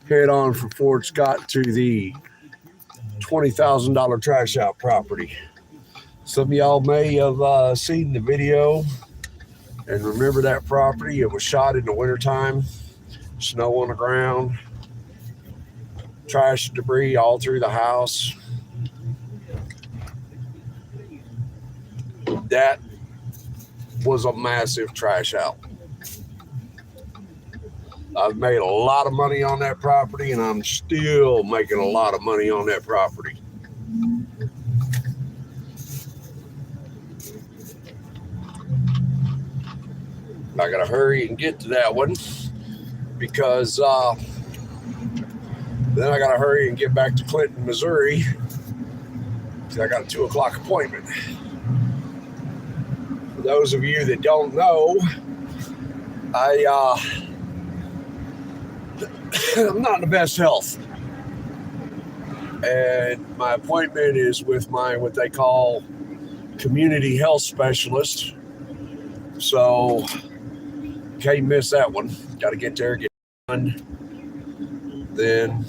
head on from Fort Scott to the $20,000 Trashout property. Some of y'all may have seen the video and remember that property. It was shot in the wintertime, snow on the ground, trash and debris all through the house. That was a massive trash out. I've made a lot of money on that property, and I'm still making a lot of money on that property. I gotta hurry and get to that one because then I gotta hurry and get back to Clinton, Missouri, because I got a 2 o'clock appointment. For those of you that don't know, I'm not in the best health, and my appointment is with what they call community health specialist. So can't miss that one. Got to get there, get done. Then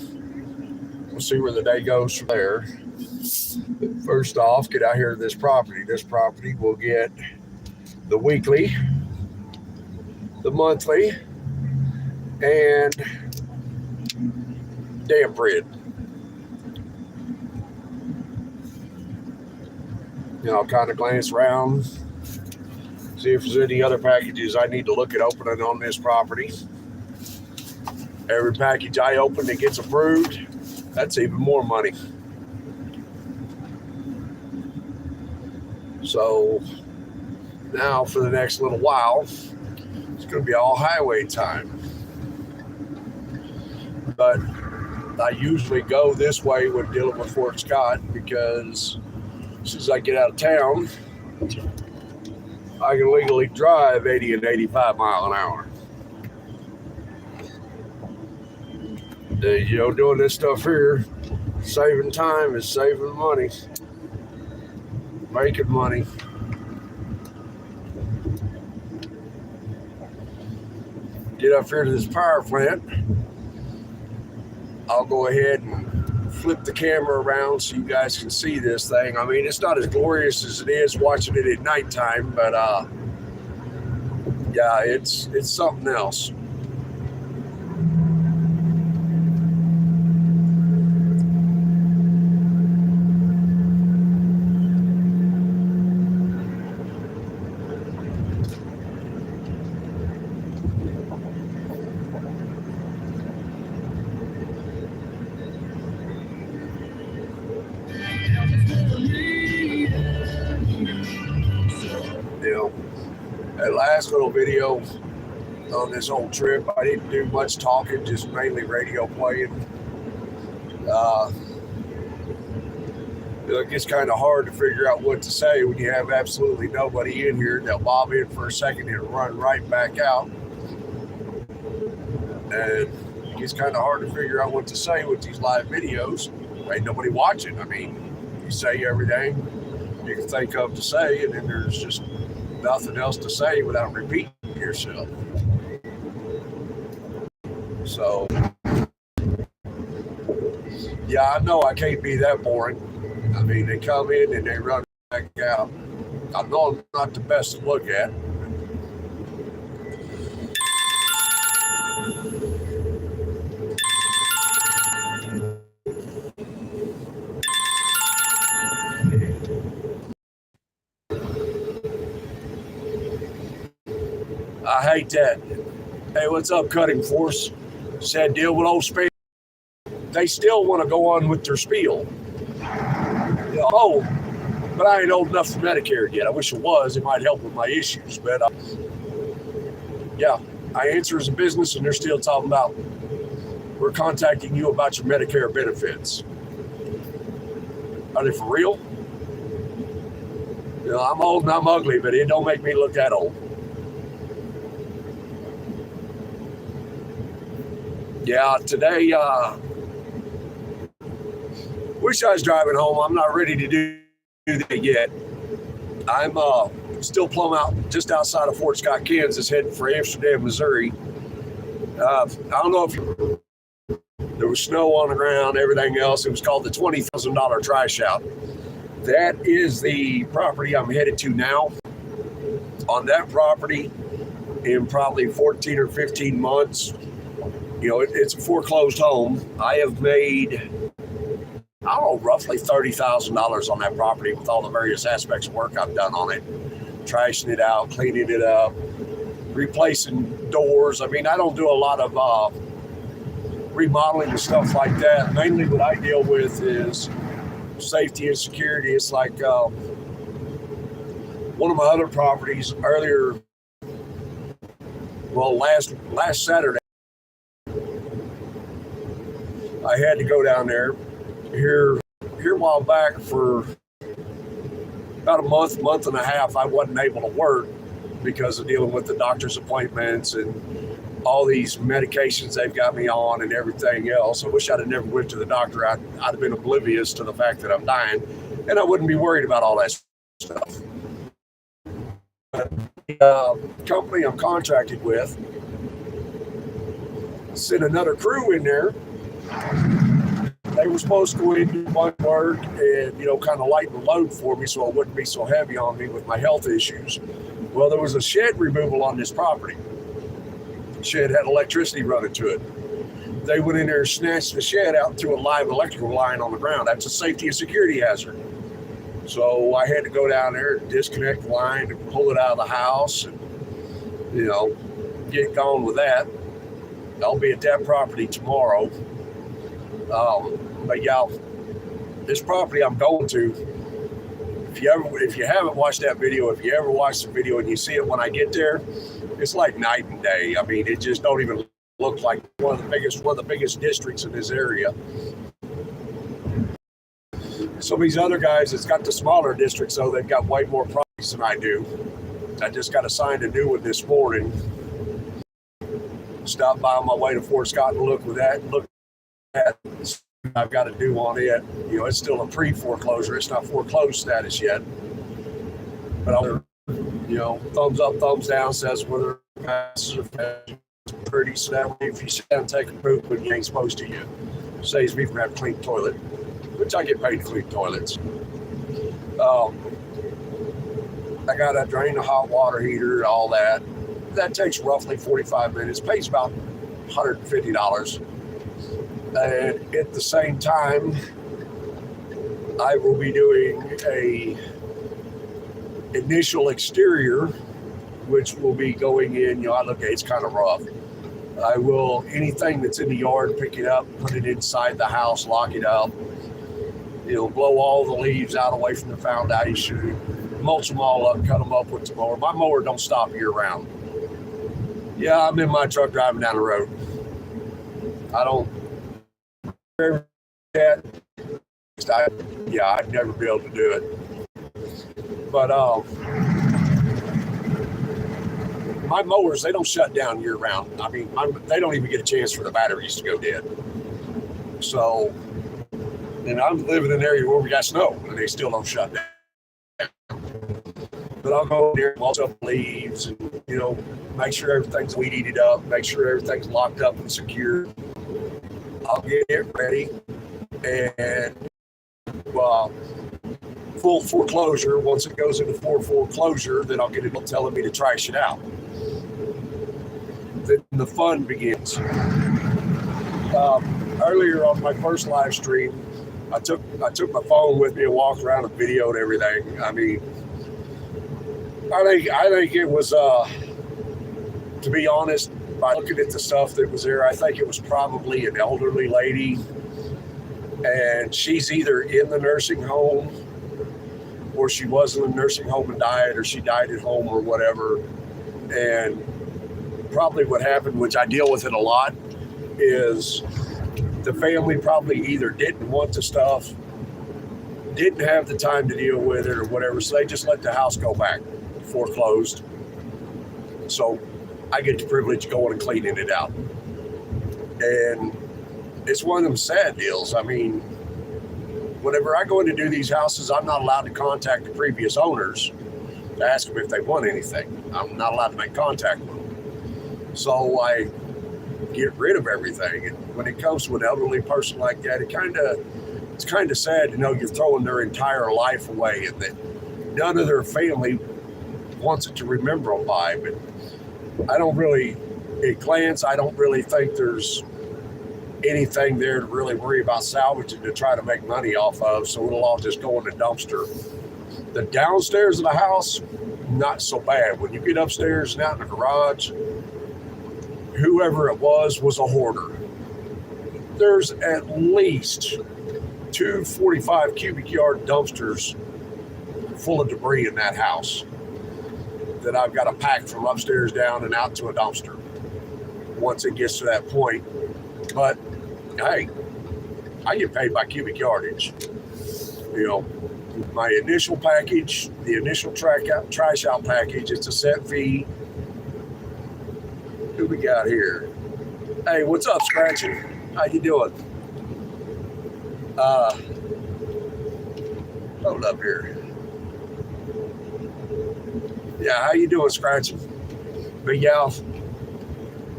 we'll see where the day goes from there. But first off, get out here to this property. This property will get the weekly, the monthly, and damn bread. I'll kind of glance around, see if there's any other packages I need to look at opening on this property. Every package I open that gets approved, that's even more money. So now for the next little while, it's going to be all highway time. But I usually go this way when dealing with Fort Scott because as soon as I get out of town, I can legally drive 80 and 85 miles an hour. Doing this stuff here, saving time is saving money, making money. Get up here to this power plant. I'll go ahead and flip the camera around so you guys can see this thing. I mean, it's not as glorious as it is watching it at nighttime, but yeah, it's something else. That last little video on this whole trip, I didn't do much talking, just mainly radio playing. It gets kind of hard to figure out what to say when you have absolutely nobody in here. They'll bob in for a second and run right back out. And it gets kind of hard to figure out what to say with these live videos. Ain't nobody watching. I mean, you say everything you can think of to say, and then there's just nothing else to say without repeating yourself. So, yeah, I know I can't be that boring. I mean, they come in and they run back out. I know I'm not the best to look at. I hate that. Hey, what's up, Cutting Force? Said deal with old spiel. They still want to go on with their spiel. Oh, but I ain't old enough for Medicare yet. I wish it was. It might help with my issues. But yeah, I answer as a business, and they're still talking about we're contacting you about your Medicare benefits. Are they for real? I'm old and I'm ugly, but it don't make me look that old. Yeah, today, wish I was driving home. I'm not ready to do that yet. I'm still plumb out just outside of Fort Scott, Kansas, heading for Amsterdam, Missouri. I don't know if you There was snow on the ground, everything else. It was called the $20,000 Trashout. That is the property I'm headed to now. On that property, in probably 14 or 15 months, it's a foreclosed home. I have made, I don't know, roughly $30,000 on that property with all the various aspects of work I've done on it. Trashing it out, cleaning it up, replacing doors. I mean, I don't do a lot of remodeling and stuff like that. Mainly what I deal with is safety and security. It's like one of my other properties earlier, last Saturday, I had to go down there here a while back for about a month and a half. I wasn't able to work because of dealing with the doctor's appointments and all these medications they've got me on and everything else. I wish I'd have never went to the doctor. I'd have been oblivious to the fact that I'm dying, and I wouldn't be worried about all that stuff. But the company I'm contracted with sent another crew in there. They were supposed to go in, do one work, and kind of lighten the load for me so it wouldn't be so heavy on me with my health issues. Well, there was a shed removal on this property. The shed had electricity running to it. They went in there and snatched the shed out to a live electrical line on the ground. That's a safety and security hazard. So I had to go down there and disconnect the line and pull it out of the house and, get going with that. I'll be at that property tomorrow. But yeah, this property I'm going to, if you haven't watched that video, if you ever watch the video and you see it when I get there, it's like night and day. I mean, it just don't even look like one of the biggest districts in this area. Some of these other guys, it's got the smaller districts, so they've got way more properties than I do. I just got assigned a new one this morning. Stopped by on my way to Fort Scott and look at I've got to do on it. It's still a pre-foreclosure. It's not foreclosed status yet. But I'll, thumbs up, thumbs down says whether it passes or fails. Pretty, so that way if you sit down and take a poop when you ain't supposed to, saves me from having a clean toilet, which I get paid to clean toilets. I got to drain the hot water heater, all that. That takes roughly 45 minutes, pays about $150. And at the same time, I will be doing a initial exterior, which will be going in, it's kind of rough. I will, anything that's in the yard, pick it up, put it inside the house, lock it up, blow all the leaves out away from the foundation, mulch them all up, cut them up with the mower. My mower don't stop year round. Yeah, I'm in my truck driving down the road. I don't that. I'd never be able to do it. But my mowers, they don't shut down year round. I mean, they don't even get a chance for the batteries to go dead. So, and I'm living in an area where we got snow, and they still don't shut down. But I'll go in there and mulch up leaves and, make sure everything's weed eated up, make sure everything's locked up and secure. I'll get it ready, and full foreclosure. Once it goes into full foreclosure, then I'll get it telling me to trash it out. Then the fun begins. Earlier on my first live stream, I took my phone with me and walked around and videoed everything. I mean, I think it was, to be honest, by looking at the stuff that was there, I think it was probably an elderly lady, and she's either in the nursing home or she was in the nursing home and died, or she died at home or whatever. And probably what happened, which I deal with it a lot, is the family probably either didn't want the stuff, didn't have the time to deal with it or whatever, so they just let the house go back foreclosed. So I get the privilege of going and cleaning it out. And it's one of them sad deals. I mean, whenever I go in to do these houses, I'm not allowed to contact the previous owners to ask them if they want anything. I'm not allowed to make contact with them. So I get rid of everything. And when it comes to an elderly person like that, it's kind of sad to know you're throwing their entire life away and that none of their family wants it to remember them by. But I don't really, at glance, I don't really think there's anything there to really worry about salvaging to try to make money off of, so it'll all just go in the dumpster. The downstairs of the house, not so bad. When you get upstairs and out in the garage, whoever it was a hoarder. There's at least 2 45 cubic yard dumpsters full of debris in that house that I've got to pack from upstairs down and out to a dumpster once it gets to that point. But hey, I get paid by cubic yardage. You know, my initial package, the initial trash out package, it's a set fee. Who we got here? Hey, what's up, Scratchy? How you doing? Hold up here. Yeah, how you doing, Scratchy? But yeah,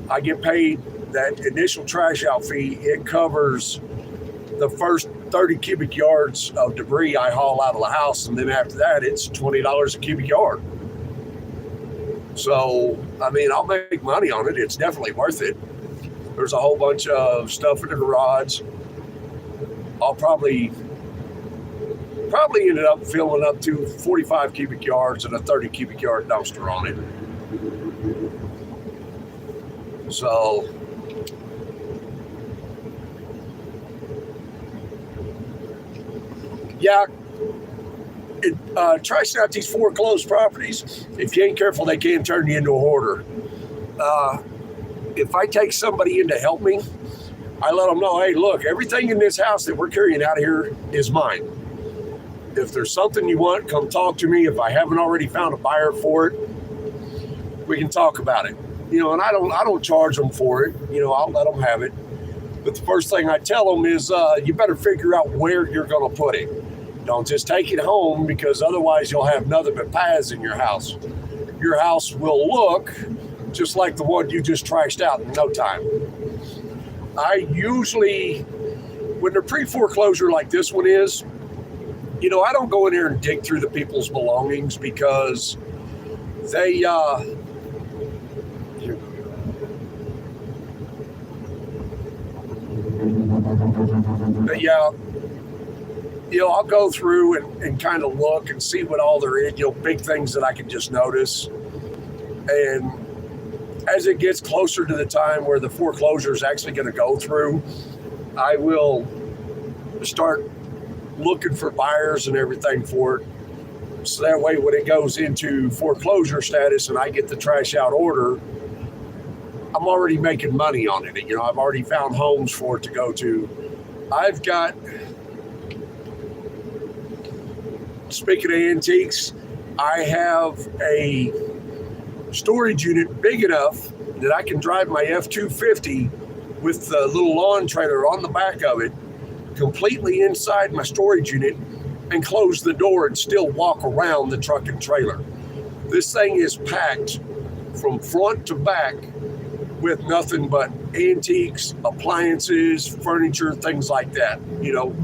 I get paid that initial trash out fee. It covers the first 30 cubic yards of debris I haul out of the house, and then after that, it's $20 a cubic yard. So, I mean, I'll make money on it. It's definitely worth it. There's a whole bunch of stuff in the garage. I'll probably ended up filling up to 45 cubic yards and a 30 cubic yard dumpster on it. So, yeah, trashing out these foreclosed properties, if you ain't careful, they can turn you into a hoarder. If I take somebody in to help me, I let them know, hey, look, everything in this house that we're carrying out of here is mine. If there's something you want, come talk to me. If I haven't already found a buyer for it, we can talk about it. You know, and I don't charge them for it. You know, I'll let them have it. But the first thing I tell them is you better figure out where you're going to put it. Don't just take it home, because otherwise you'll have nothing but paths in your house. Your house will look just like the one you just trashed out in no time. I usually, when they're pre-foreclosure like this one is, you know, I don't go in there and dig through the people's belongings, because they, but yeah, you know, I'll go through and kind of look and see what all there is, you know, big things that I can just notice. And as it gets closer to the time where the foreclosure is actually going to go through, I will start looking for buyers and everything for it. So that way, when it goes into foreclosure status and I get the trash out order, I'm already making money on it. You know, I've already found homes for it to go to. I've got, speaking of antiques, I have a storage unit big enough that I can drive my F-250 with the little lawn trailer on the back of it completely inside my storage unit and close the door and still walk around the truck and trailer. This thing is packed from front to back with nothing but antiques, appliances, furniture, things like that. You know,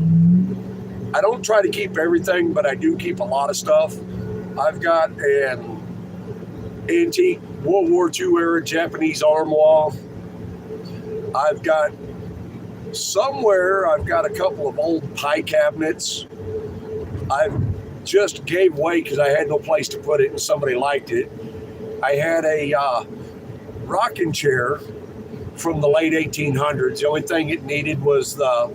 I don't try to keep everything, but I do keep a lot of stuff. I've got an antique World War II era Japanese armoire. I've got a couple of old pie cabinets. I've just gave away because I had no place to put it and somebody liked it. I had a rocking chair from the late 1800s. The only thing it needed was the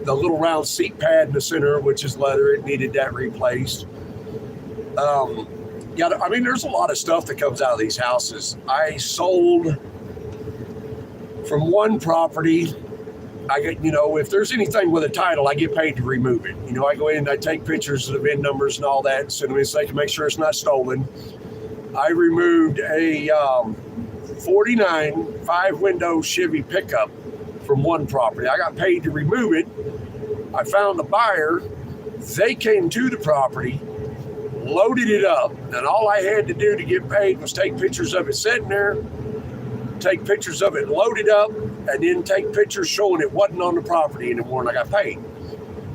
little round seat pad in the center, which is leather. It needed that replaced. Yeah, I mean, there's a lot of stuff that comes out of these houses. I sold from one property. I get, you know, if there's anything with a title, I get paid to remove it. You know, I go in and I take pictures of the VIN numbers and all that, send them in so they can make sure it's not stolen. I removed a 49 5-window Chevy pickup from one property. I got paid to remove it. I found a buyer. They came to the property, loaded it up, and all I had to do to get paid was take pictures of it sitting there, take pictures of it loaded up, and then take pictures showing it wasn't on the property anymore, and I got paid.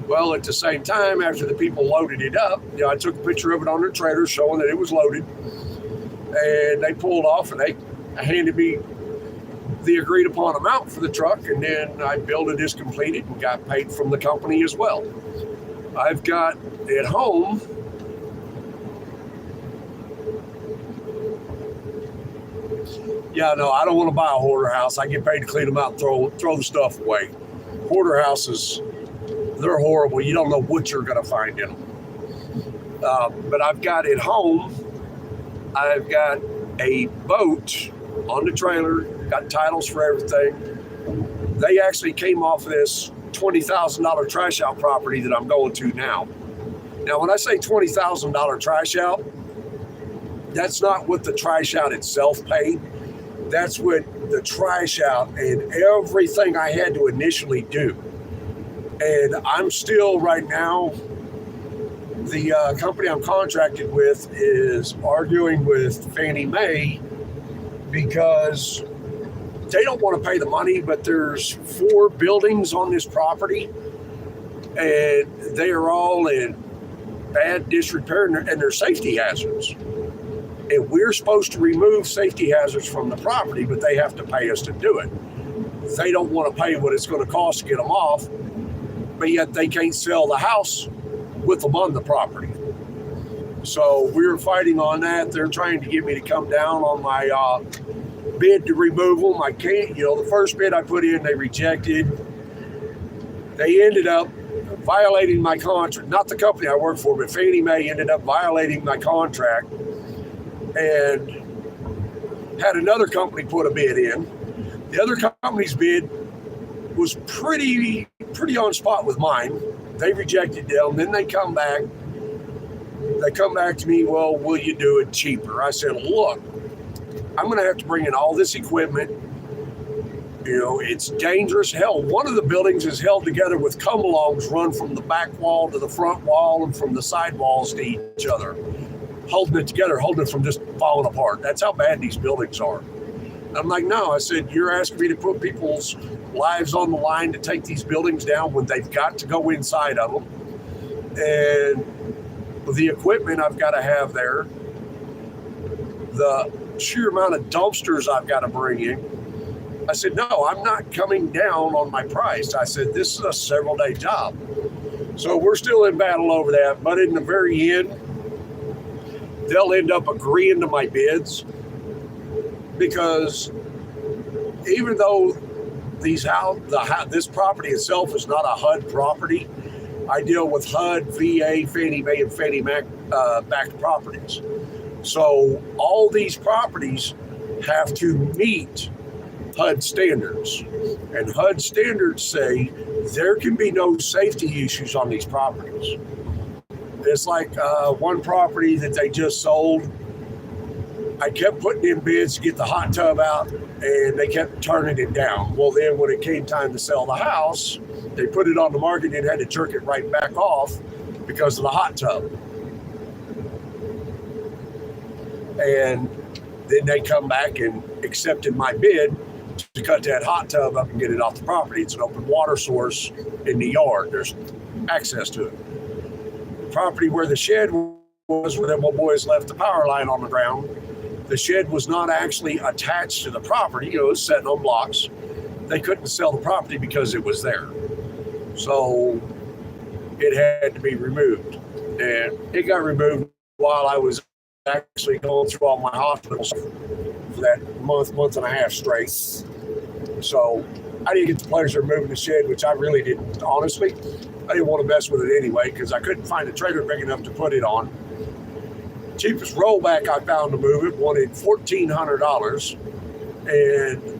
Well, at the same time, after the people loaded it up, I took a picture of it on their trailer showing that it was loaded, and they pulled off, and they handed me the agreed upon amount for the truck, and then I billed it as completed and got paid from the company as well. I've got at home I don't want to buy a hoarder house. I get paid to clean them out and throw the stuff away. Hoarder houses, they're horrible. You don't know what you're going to find in them. But I've got at home, I've got a boat on the trailer, got titles for everything. They actually came off this $20,000 trash out property that I'm going to now. Now, when I say $20,000 trash out, that's not what the trash out itself paid. That's what the trash out and everything I had to initially do. And I'm still right now, the company I'm contracted with is arguing with Fannie Mae because they don't want to pay the money, but there's 4 buildings on this property and they are all in bad disrepair and they're safety hazards. And we're supposed to remove safety hazards from the property, but they have to pay us to do it. They don't want to pay what it's going to cost to get them off, but yet they can't sell the house with them on the property. So we're fighting on that. They're trying to get me to come down on my bid to remove them. I can't, the first bid I put in, they rejected. They ended up violating my contract. Not the company I work for, but Fannie Mae ended up violating my contract and had another company put a bid in. The other company's bid was pretty on spot with mine. They rejected them. Then they come back to me, well, will you do it cheaper? I said, look, I'm going to have to bring in all this equipment. It's dangerous. Hell, one of the buildings is held together with come-alongs run from the back wall to the front wall and from the side walls to each other. Holding it together, holding it from just falling apart. That's how bad these buildings are. I'm like, no, I said, you're asking me to put people's lives on the line to take these buildings down when they've got to go inside of them. And the equipment I've got to have there, the sheer amount of dumpsters I've got to bring in. I said, no, I'm not coming down on my price. I said, this is a several-day job. So we're still in battle over that. But in the very end, they'll end up agreeing to my bids because even though this property itself is not a HUD property, I deal with HUD, VA, Fannie Mae, and Fannie Mac backed properties. So all these properties have to meet HUD standards. And HUD standards say there can be no safety issues on these properties. It's like one property that they just sold. I kept putting in bids to get the hot tub out, and they kept turning it down. Well, then when it came time to sell the house, they put it on the market and had to jerk it right back off because of the hot tub. And then they come back and accepted my bid to cut that hot tub up and get it off the property. It's an open water source in the yard. There's access to it. Property where the shed was, where them old boys left the power line on the ground, the shed was not actually attached to the property. It was sitting on blocks. They couldn't sell the property because it was there. So it had to be removed. And it got removed while I was actually going through all my hospitals for that month and a half straight. So I didn't get the pleasure of moving the shed, which I really didn't, honestly. I didn't want to mess with it anyway because I couldn't find a trailer big enough to put it on. Cheapest rollback I found to move it wanted $1,400, and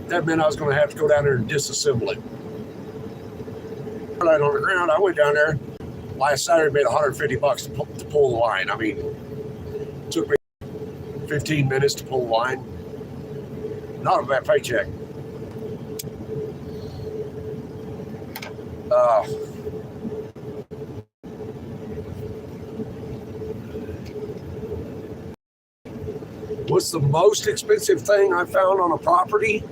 that meant I was going to have to go down there and disassemble it. Right on the ground, I went down there last Saturday, made $150 to pull the line. I mean, it took me 15 minutes to pull the line. Not a bad paycheck. What's the most expensive thing I found on a property?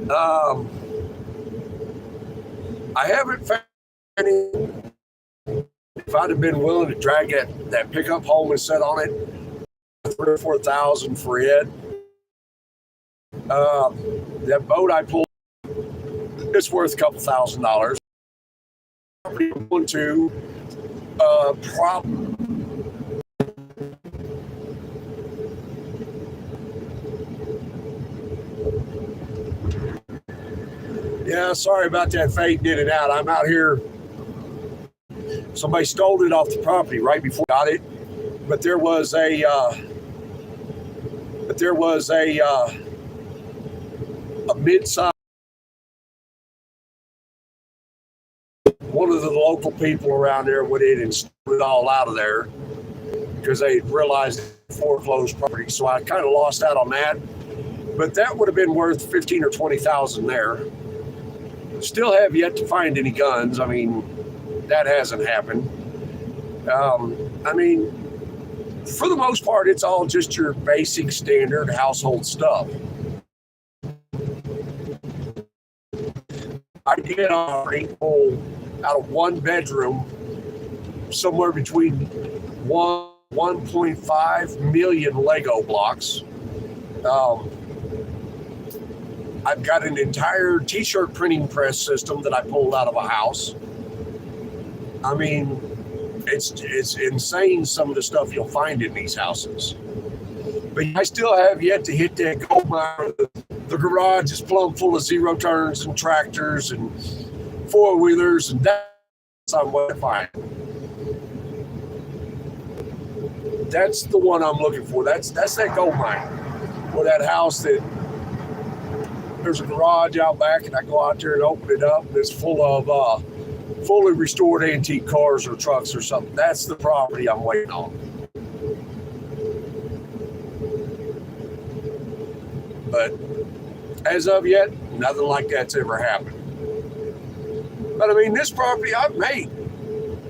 I haven't found any. If I'd have been willing to drag that pickup home and set on it, 3,000 or 4,000 for it. That boat I pulled, it's worth a couple $1,000s. One, two, problem. Yeah, sorry about that fading in and out. I'm out here. Somebody stole it off the property right before I got it, but there was a mid-size. One of the local people around there went in and stole it all out of there because they realized foreclosed property. So I kind of lost out on that, but that would have been worth 15 or 20,000 there. Still have yet to find any guns. I mean, that hasn't happened. I mean, for the most part, it's all just your basic standard household stuff. I did already pull out of one bedroom somewhere between 1.5 million Lego blocks. I've got an entire t-shirt printing press system that I pulled out of a house. I mean, it's insane some of the stuff you'll find in these houses. But I still have yet to hit that gold mine. The garage is plumb full of zero turns and tractors and four-wheelers, and that's I'm going to find. That's the one I'm looking for. That's that gold mine. Or that house that there's a garage out back, and I go out there and open it up, and it's full of fully restored antique cars or trucks or something. That's the property I'm waiting on. But as of yet, nothing like that's ever happened. But I mean, this property I've made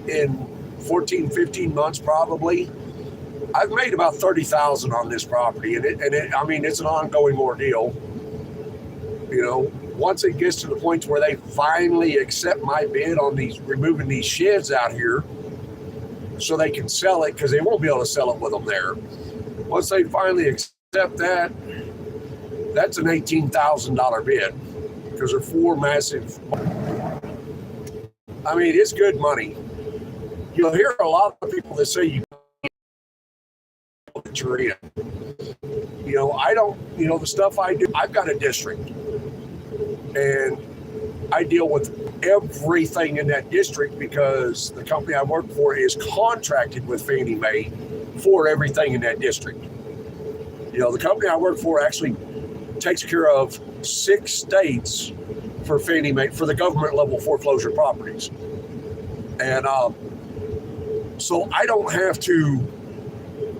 in 14, 15 months probably. I've made about 30,000 on this property, and it I mean, it's an ongoing ordeal. You know, once it gets to the point where they finally accept my bid on removing these sheds out here so they can sell it, because they won't be able to sell it with them there. Once they finally accept that, that's an $18,000 bid, because they're four massive. I mean, it's good money. You'll hear a lot of people that say you that you're in. You know, I don't, the stuff I do, I've got a district. And I deal with everything in that district because the company I work for is contracted with Fannie Mae for everything in that district. The company I work for actually takes care of 6 states for Fannie Mae, for the government level foreclosure properties. And so I don't have to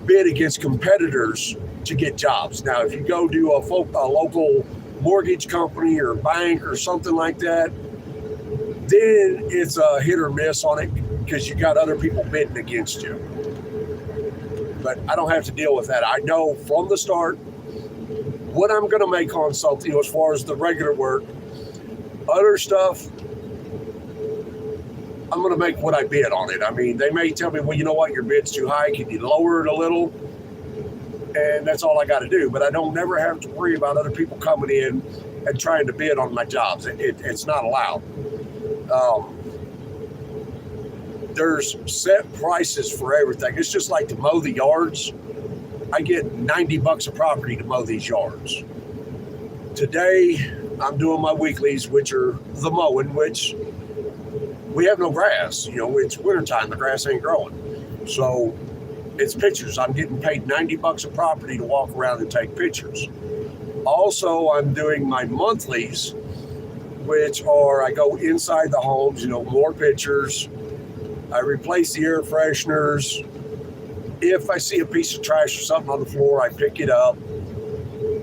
bid against competitors to get jobs. Now, if you go to a local mortgage company or bank or something like that, then it's a hit or miss on it because you got other people bidding against you. But I don't have to deal with that. I know from the start what I'm going to make on something, as far as the regular work. Other stuff, I'm going to make what I bid on it. I mean, they may tell me, well, you know what, your bid's too high. Can you lower it a little? And that's all I got to do. But I don't never have to worry about other people coming in and trying to bid on my jobs. It's not allowed. There's set prices for everything. It's just like to mow the yards. I get $90 a property to mow these yards. Today, I'm doing my weeklies, which are the mowing, which we have no grass. It's wintertime. The grass ain't growing. So it's pictures. I'm getting paid $90 a property to walk around and take pictures. Also, I'm doing my monthlies, which are I go inside the homes, more pictures. I replace the air fresheners. If I see a piece of trash or something on the floor, I pick it up.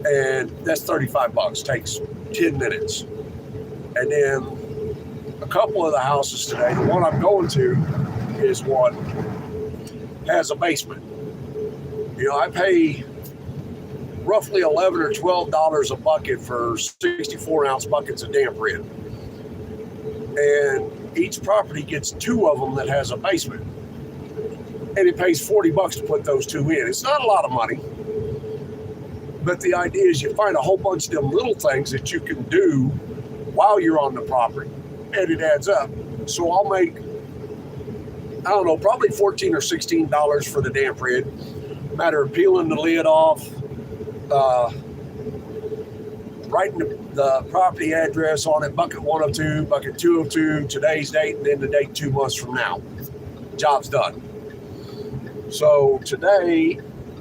And that's $35. Takes 10 minutes. And then a couple of the houses today, the one I'm going to is one has a basement. I pay roughly $11 or $12 a bucket for 64-ounce buckets of damp red. And each property gets 2 of them that has a basement. And it pays $40 to put those 2 in. It's not a lot of money. But the idea is you find a whole bunch of them little things that you can do while you're on the property, and it adds up. So I'll make, I don't know, probably $14 or $16 for the damp red. Matter of peeling the lid off, writing the property address on it, bucket 102, bucket 202, today's date, and then the date 2 months from now. Job's done. So today,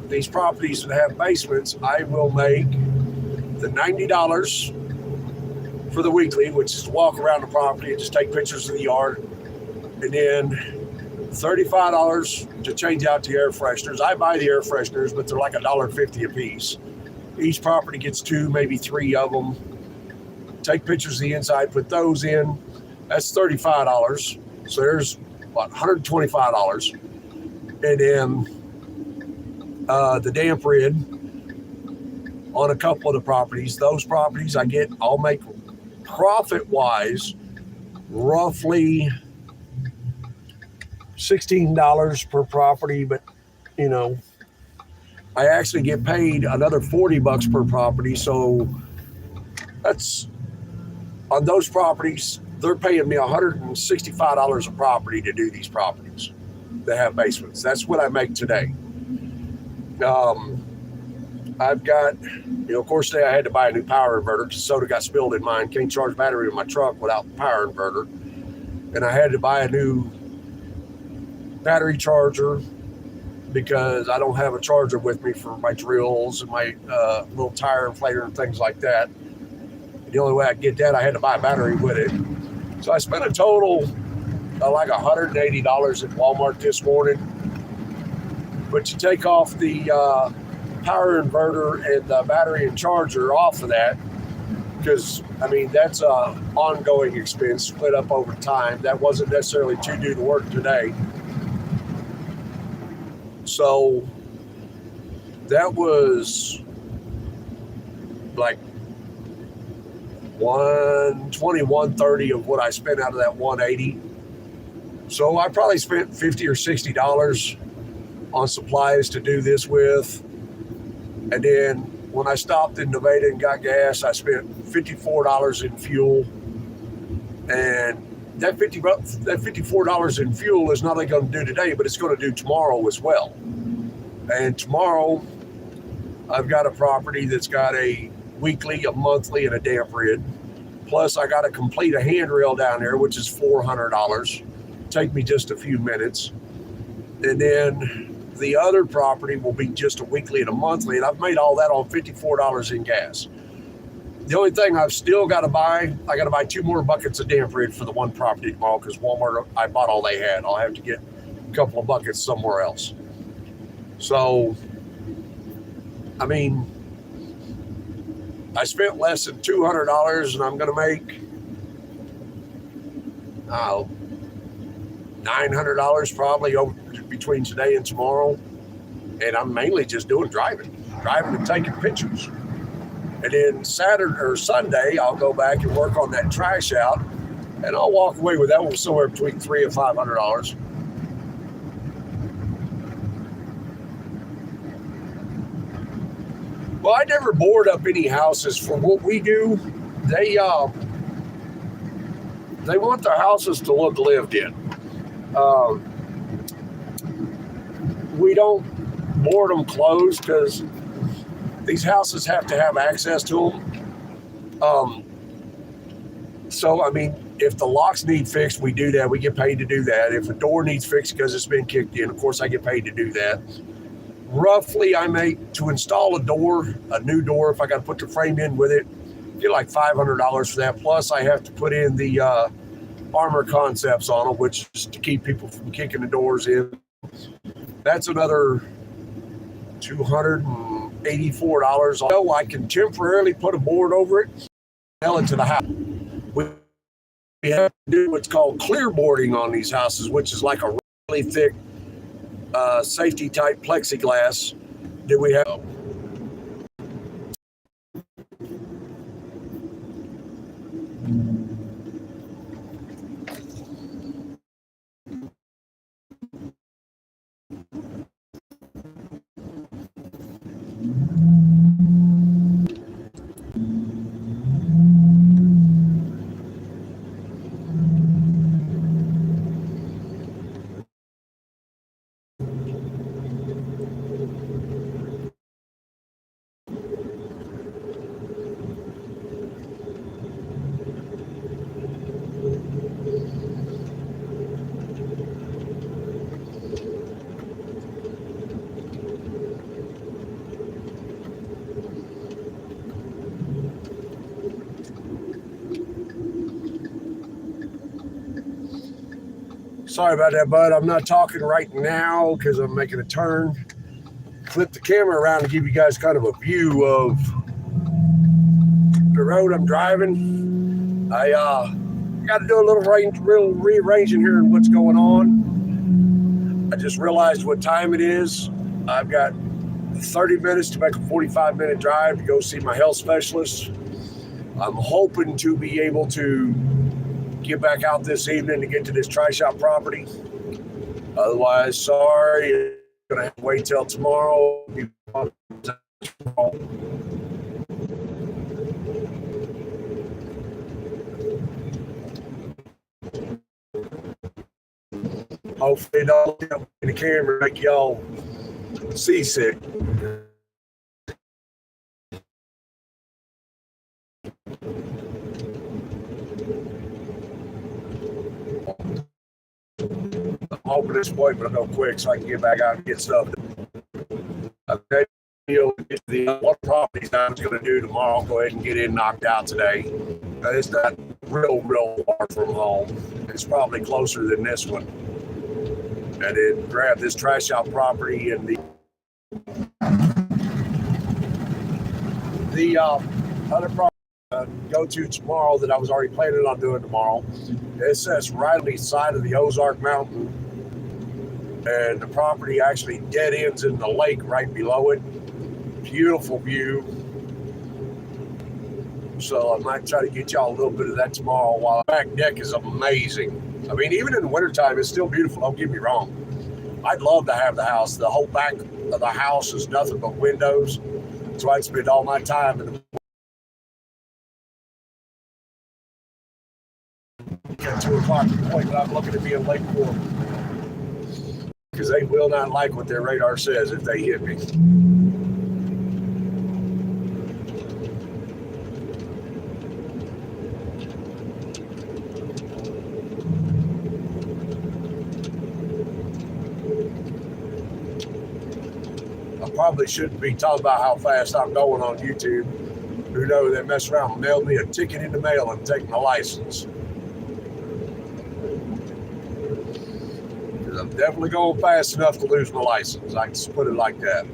these properties that have basements, I will make the $90 for the weekly, which is to walk around the property and just take pictures of the yard, and then $35 to change out the air fresheners. I buy the air fresheners, but they're like $1.50 a piece. Each property gets 2, maybe 3 of them. Take pictures of the inside, put those in. That's $35. So there's what, $125. And then the damp red on a couple of the properties. Those properties I'll make profit-wise roughly $16 per property, but you know, I actually get paid another $40 per property. So that's, on those properties, they're paying me $165 a property to do these properties that have basements. That's what I make today. I've got, of course, today I had to buy a new power inverter because soda got spilled in mine. Can't charge battery in my truck without the power inverter. And I had to buy a new battery charger because I don't have a charger with me for my drills and my little tire inflator and things like that. And the only way I could get that, I had to buy a battery with it. So I spent a total of like $180 at Walmart this morning. But you take off the power inverter and the battery and charger off of that, because I mean that's a ongoing expense split up over time. That wasn't necessarily to do the work today. So that was like 120, 130 of what I spent out of that 180. So I probably spent $50 or $60 on supplies to do this with. And then when I stopped in Nevada and got gas, I spent $54 in fuel. And that $54 in fuel is not only going to do today, but it's going to do tomorrow as well. And tomorrow, I've got a property that's got a weekly, a monthly, and a damp red. Plus, I got to complete a handrail down there, which is $400. Take me just a few minutes. And then the other property will be just a weekly and a monthly, and I've made all that on $54 in gas. The only thing I've still got to buy, I got to buy 2 more buckets of damp red for the one property tomorrow because Walmart, I bought all they had. I'll have to get a couple of buckets somewhere else. So, I mean, I spent less than $200 and I'm going to make, $900 probably over between today and tomorrow. And I'm mainly just doing driving and taking pictures. And then Saturday or Sunday, I'll go back and work on that Trashout, and I'll walk away with that one somewhere between $300 and $500. Well, I never board up any houses for what we do. They want their houses to look lived in. We don't board them closed because these houses have to have access to them. So, I mean, if the locks need fixed, we do that. We get paid to do that. If a door needs fixed because it's been kicked in, of course, I get paid to do that. Roughly, I make, to install a new door, if I got to put the frame in with it, get like $500 for that. Plus, I have to put in the armor concepts on them, which is to keep people from kicking the doors in. That's another $284. So I can temporarily put a board over it, nail it to the house. We have to do what's called clear boarding on these houses, which is like a really thick safety type plexiglass that we have. Sorry about that, bud. I'm not talking right now because I'm making a turn. Flip the camera around to give you guys kind of a view of the road I'm driving. I got to do a little rearranging here in what's going on. I just realized what time it is. I've got 30 minutes to make a 45-minute drive to go see my health specialist. I'm hoping to be able to get back out this evening to get to this Trashout property. Otherwise, sorry. Gonna have to wait till tomorrow. Hopefully, don't look up in the camera make y'all seasick. I'm hoping this appointment will go quick so I can get back out and get stuff done. Okay, the one properties I was going to do tomorrow, I'll go ahead and get it knocked out today. It's not real far from home. It's probably closer than this one. And then grab this Trashout property and the other property go to tomorrow that I was already planning on doing tomorrow. It says right on the side of the Ozark Mountain, and the property actually dead ends in the lake right below it. Beautiful view. So I might try to get y'all a little bit of that tomorrow. While the back deck is amazing. I mean, even in the wintertime, it's still beautiful. Don't get me wrong. I'd love to have the house. The whole back of the house is nothing but windows. So I'd spend all my time in the at 2 o'clock at the point that I'm looking to be in Lake for, because they will not like what their radar says if they hit me. I probably shouldn't be talking about how fast I'm going on YouTube. Who knows, they mess around and mail me a ticket in the mail and take my license. I'm definitely going fast enough to lose my license. I can just put it like that.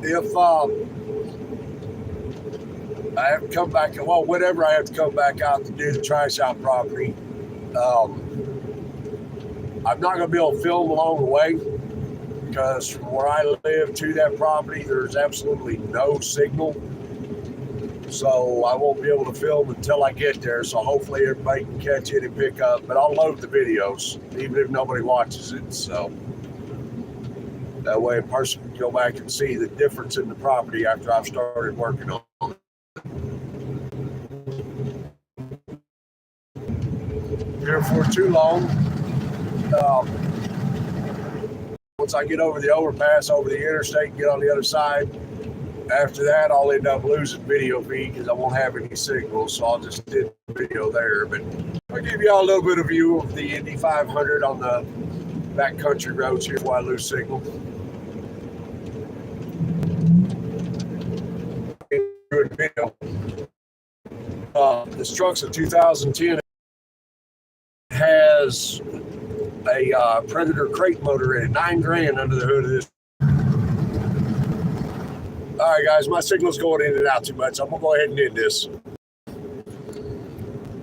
If I have to come back, well, whenever I have to come back out to do the Trashout property, I'm not going to be able to film along the way because from where I live to that property, there's absolutely no signal. So I won't be able to film until I get there. So hopefully everybody can catch it and pick up. But I'll load the videos, even if nobody watches it. So that way a person can go back and see the difference in the property after I've started working on it. Here for too long. Once I get over the overpass, over the interstate, and get on the other side, after that, I'll end up losing video feed because I won't have any signals, so I'll just do the video there. But I'll give you all a little bit of view of the Indy 500 on the backcountry roads here before I lose signal. This truck's a 2010. It has a Predator crate motor in it, $9,000 under the hood of this. All right, guys, my signal's going in and out too much. I'm gonna go ahead and end this.